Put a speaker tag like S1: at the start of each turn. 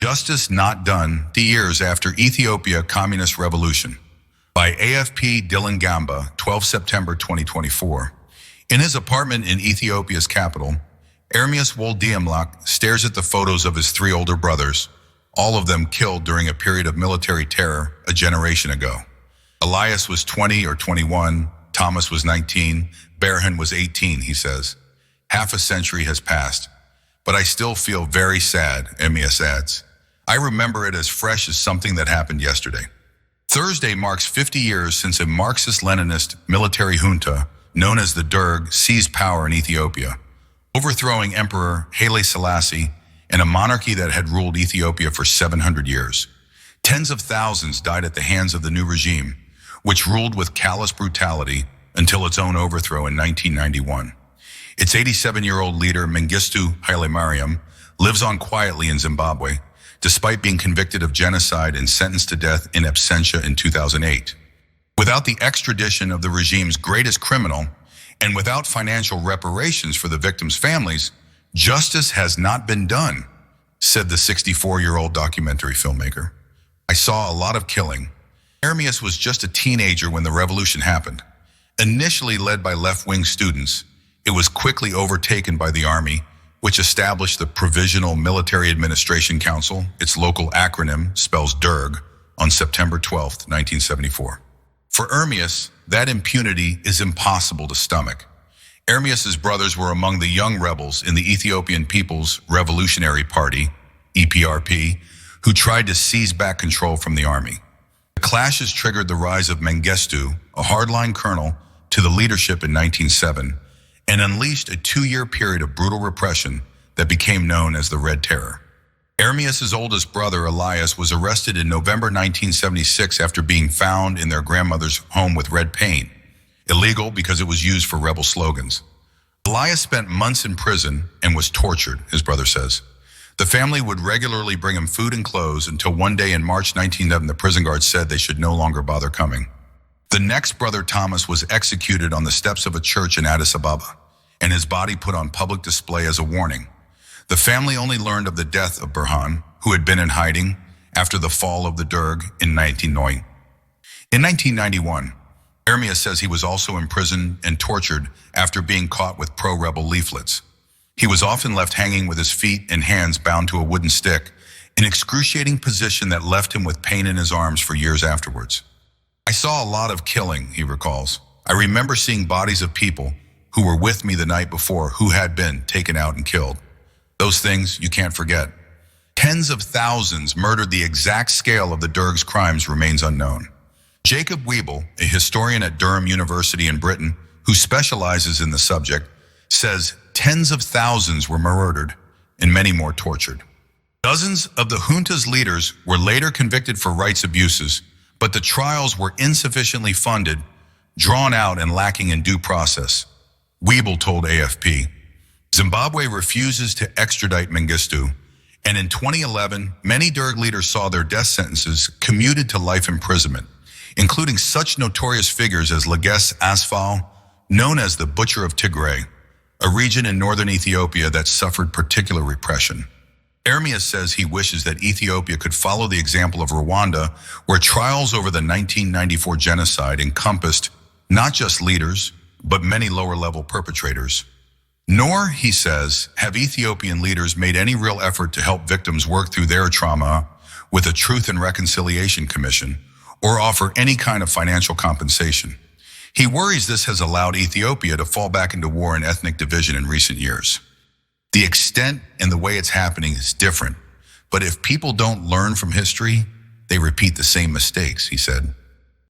S1: Justice Not Done, the Years After Ethiopia Communist Revolution, by AFP Dylan Gamba, 12 September 2024. In his apartment in Ethiopia's capital, Ermias Woldeamlak stares at the photos of his 3 older brothers, all of them killed during a period of military terror a generation ago. Elias was 20 or 21, Thomas was 19, Berhan was 18, he says. Half a century has passed, but I still feel very sad, Ermias adds. I remember it as fresh as something that happened yesterday. Thursday marks 50 years since a Marxist-Leninist military junta known as the Derg seized power in Ethiopia, overthrowing Emperor Haile Selassie and a monarchy that had ruled Ethiopia for 700 years. Tens of thousands died at the hands of the new regime, which ruled with callous brutality until its own overthrow in 1991. Its 87-year-old leader, Mengistu Haile Mariam, lives on quietly in Zimbabwe, despite being convicted of genocide and sentenced to death in absentia in 2008. Without the extradition of the regime's greatest criminal, and without financial reparations for the victims' families, justice has not been done, said the 64-year-old documentary filmmaker. I saw a lot of killing. Ermias was just a teenager when the revolution happened. Initially led by left-wing students, it was quickly overtaken by the army, which established the Provisional Military Administration Council, its local acronym spells Derg, on September 12, 1974. For Ermias, that impunity is impossible to stomach. Ermias's brothers were among the young rebels in the Ethiopian People's Revolutionary Party, EPRP, who tried to seize back control from the army. The clashes triggered the rise of Mengistu, a hardline colonel, to the leadership in 1907, and unleashed a 2-year period of brutal repression that became known as the Red Terror. Ermias's oldest brother, Elias, was arrested in November 1976 after being found in their grandmother's home with red paint, illegal because it was used for rebel slogans. Elias spent months in prison and was tortured, his brother says. The family would regularly bring him food and clothes until one day in March 1911 the prison guards said they should no longer bother coming. The next brother, Thomas, was executed on the steps of a church in Addis Ababa, and his body put on public display as a warning. The family only learned of the death of Berhan, who had been in hiding after the fall of the Derg in 1990. In 1991, Ermias says he was also imprisoned and tortured after being caught with pro-rebel leaflets. He was often left hanging with his feet and hands bound to a wooden stick, an excruciating position that left him with pain in his arms for years afterwards. I saw a lot of killing, he recalls. I remember seeing bodies of people who were with me the night before who had been taken out and killed. Those things you can't forget. Tens of thousands murdered. The exact scale of the Derg's crimes remains unknown. Jacob Wiebel, a historian at Durham University in Britain who specializes in the subject, says tens of thousands were murdered and many more tortured. Dozens of the junta's leaders were later convicted for rights abuses, but the trials were insufficiently funded, drawn out, and lacking in due process. Wiebel told AFP, Zimbabwe refuses to extradite Mengistu, and in 2011, many Derg leaders saw their death sentences commuted to life imprisonment, including such notorious figures as Elias Asfal, known as the Butcher of Tigray, a region in northern Ethiopia that suffered particular repression. Ermias says he wishes that Ethiopia could follow the example of Rwanda, where trials over the 1994 genocide encompassed not just leaders, but many lower-level perpetrators. Nor, he says, have Ethiopian leaders made any real effort to help victims work through their trauma with a Truth and Reconciliation Commission, or offer any kind of financial compensation. He worries this has allowed Ethiopia to fall back into war and ethnic division in recent years. The extent and the way it's happening is different, but if people don't learn from history, they repeat the same mistakes, he said.